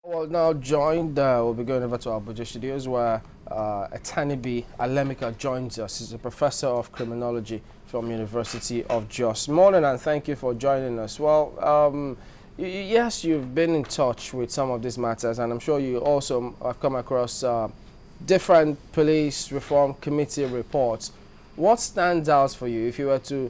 Well, now joined, we'll be going over to Abuja Studios where Atanibi Alemika joins us. He's a professor of criminology from University of Jos. Morning and thank you for joining us. Well, yes, you've been in touch with some of these matters, and I'm sure you also have come across different police reform committee reports. What stands out for you if you were to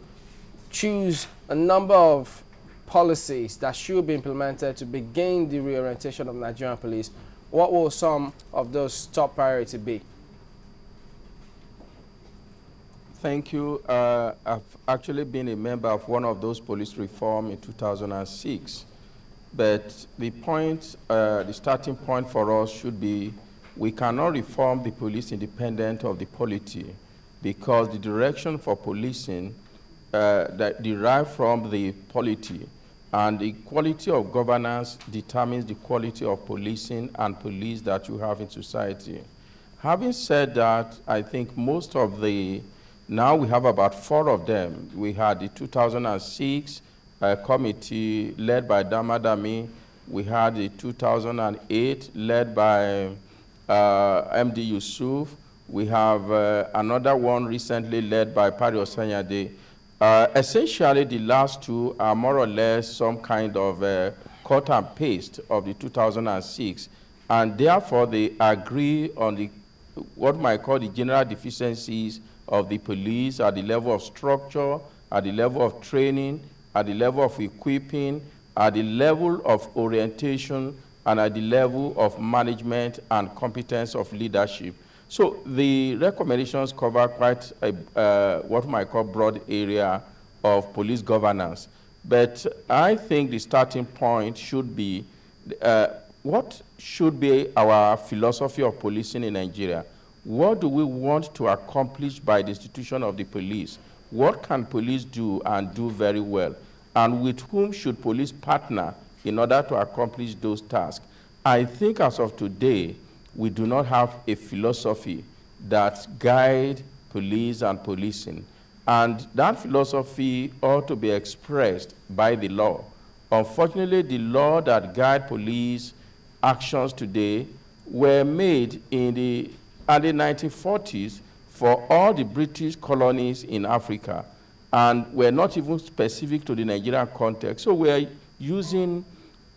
choose a number of policies that should be implemented to begin the reorientation of Nigerian police? What will some of those top priority be? Thank you. I've actually been a member of one of those police reform in 2006. But the point, the starting point for us should be we cannot reform the police independent of the polity, because the direction for policing that derive from the polity, and the quality of governance determines the quality of policing and police that you have in society. Having said that, I think most of now we have about 4 of them. We had the 2006 committee led by Damadami. We had the 2008 led by MD Yusuf. We have another one recently led by Pari Osanyade. Essentially, the last 2 are more or less some kind of cut and paste of the 2006, and therefore they agree on what might call the general deficiencies of the police at the level of structure, at the level of training, at the level of equipping, at the level of orientation, and at the level of management and competence of leadership. So the recommendations cover quite what might call broad area of police governance. But I think the starting point should be what should be our philosophy of policing in Nigeria? What do we want to accomplish by the institution of the police? What can police do and do very well? And with whom should police partner in order to accomplish those tasks? I think as of today, we do not have a philosophy that guides police and policing. And that philosophy ought to be expressed by the law. Unfortunately, the law that guides police actions today were made in the early 1940s for all the British colonies in Africa, and were not even specific to the Nigerian context. So we're using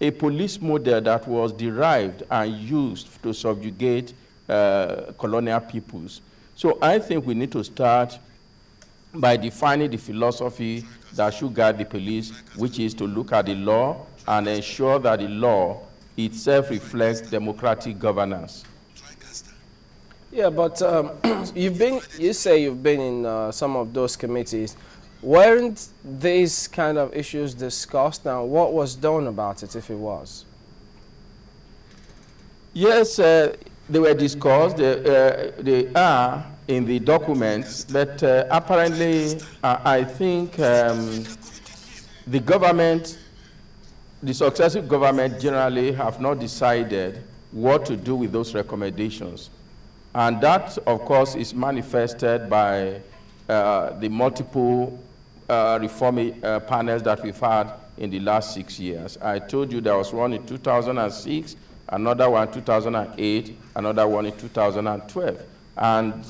a police model that was derived and used to subjugate colonial peoples. So I think we need to start by defining the philosophy that should guide the police, which is to look at the law and ensure that the law itself reflects democratic governance. Yeah, but you say you've been in some of those committees. Weren't these kind of issues discussed? Now, what was done about it, if it was? Yes, they were discussed. They are in the documents, but apparently, I think the government, the successive government generally have not decided what to do with those recommendations. And that, of course, is manifested by the multiple reform panels that we've had in the last 6 years. I told you there was one in 2006, another one in 2008, another one in 2012. And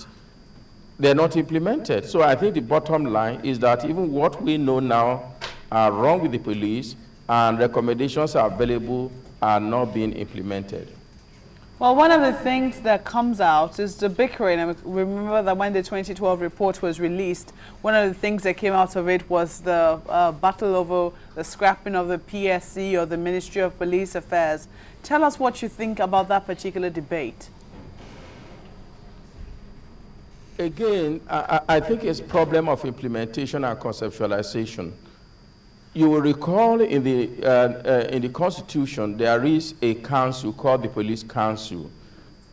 they're not implemented. So I think the bottom line is that even what we know now are wrong with the police and recommendations are available are not being implemented. Well, one of the things that comes out is the bickering. I remember that when the 2012 report was released, one of the things that came out of it was the battle over the scrapping of the PSC or the Ministry of Police Affairs. Tell us what you think about that particular debate. Again, I think it's a problem of implementation and conceptualization. You will recall in the Constitution, there is a council called the Police Council.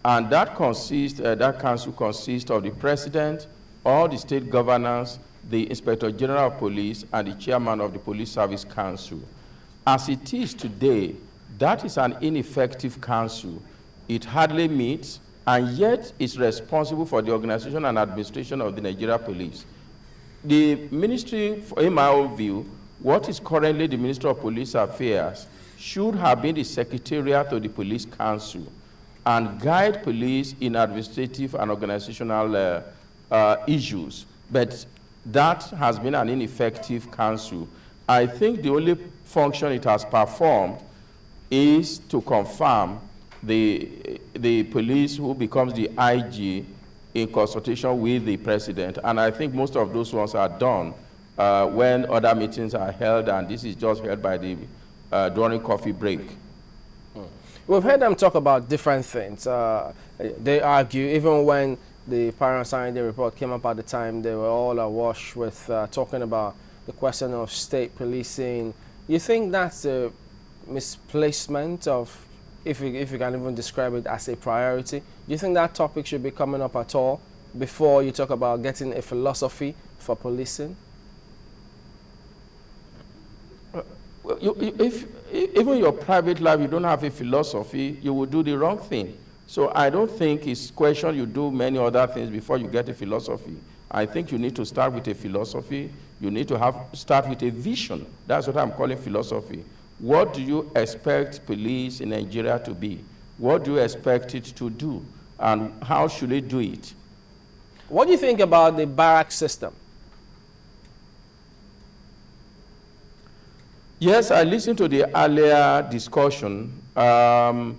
And that council consists of the President, all the state governors, the Inspector General of Police, and the Chairman of the Police Service Council. As it is today, that is an ineffective council. It hardly meets, and yet is responsible for the organization and administration of the Nigeria Police. The ministry, in my own view, what is currently the Minister of Police Affairs should have been the secretariat to the police council and guide police in administrative and organizational issues. But that has been an ineffective council. I think the only function it has performed is to confirm the police who becomes the IG in consultation with the president. And I think most of those ones are done when other meetings are held, and this is just held by the during coffee break. We've heard them talk about different things. They argue, even when the parent signed the report came up at the time, they were all awash with talking about the question of state policing. You think that's a misplacement of, if you can even describe it as a priority? Do you think that topic should be coming up at all before you talk about getting a philosophy for policing? Well, if even your private life, you don't have a philosophy, you will do the wrong thing. So I don't think it's question you do many other things before you get a philosophy. I think you need to start with a philosophy. You need to start with a vision. That's what I'm calling philosophy. What do you expect police in Nigeria to be? What do you expect it to do? And how should it do it? What do you think about the barrack system? Yes, I listened to the earlier discussion, and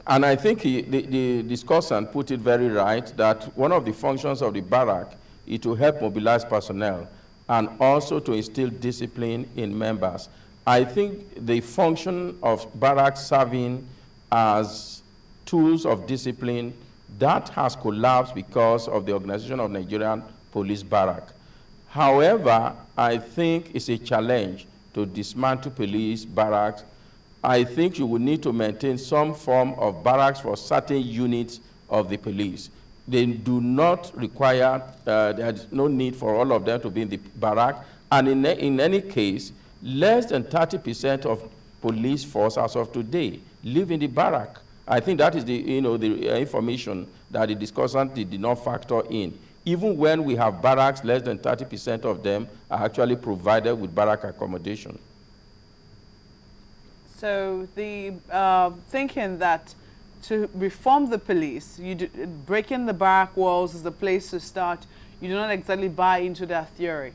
I think the discussant put it very right that one of the functions of the barrack is to help mobilize personnel and also to instill discipline in members. I think the function of barracks serving as tools of discipline, that has collapsed because of the organization of Nigerian police barrack. However, I think it's a challenge to dismantle police barracks. I think you will need to maintain some form of barracks for certain units of the police. They do not require, there's no need for all of them to be in the barrack. And in any case, less than 30% of police force as of today live in the barrack. I think that is the information that the discussant did not factor in. Even when we have barracks, less than 30% of them are actually provided with barrack accommodation. So the thinking that to reform the police, breaking the barrack walls is the place to start, you do not exactly buy into that theory.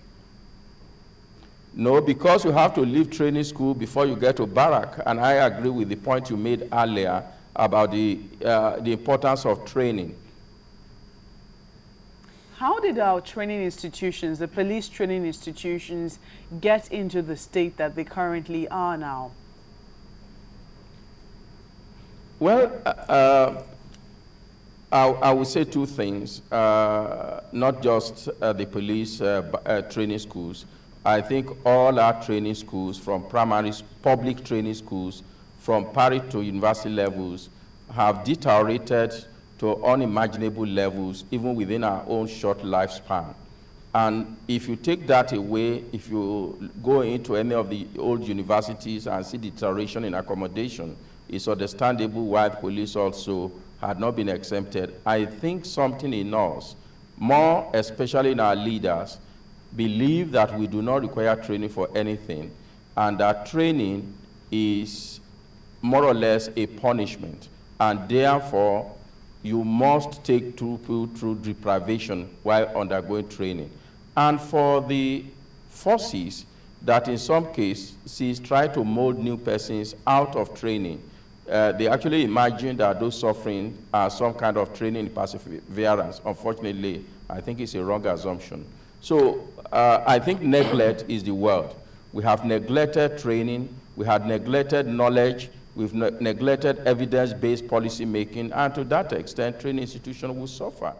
No, because you have to leave training school before you get to barrack. And I agree with the point you made earlier about the importance of training. How did our training institutions, the police training institutions, get into the state that they currently are now? Well, I would say two things, not just the police training schools. I think all our training schools, from primary, public training schools, from pari to university levels, have deteriorated to unimaginable levels, even within our own short lifespan. And if you take that away, if you go into any of the old universities and see deterioration in accommodation, it's understandable why the police also had not been exempted. I think something in us, more especially in our leaders, believe that we do not require training for anything, and that training is more or less a punishment, and therefore you must take people through deprivation while undergoing training. And for the forces that in some cases try to mold new persons out of training, they actually imagine that those suffering are some kind of training in perseverance. Unfortunately, I think it's a wrong assumption. So I think neglect is the word. We have neglected training, we have neglected knowledge, we've neglected evidence-based policy making, and to that extent, training institutions will suffer.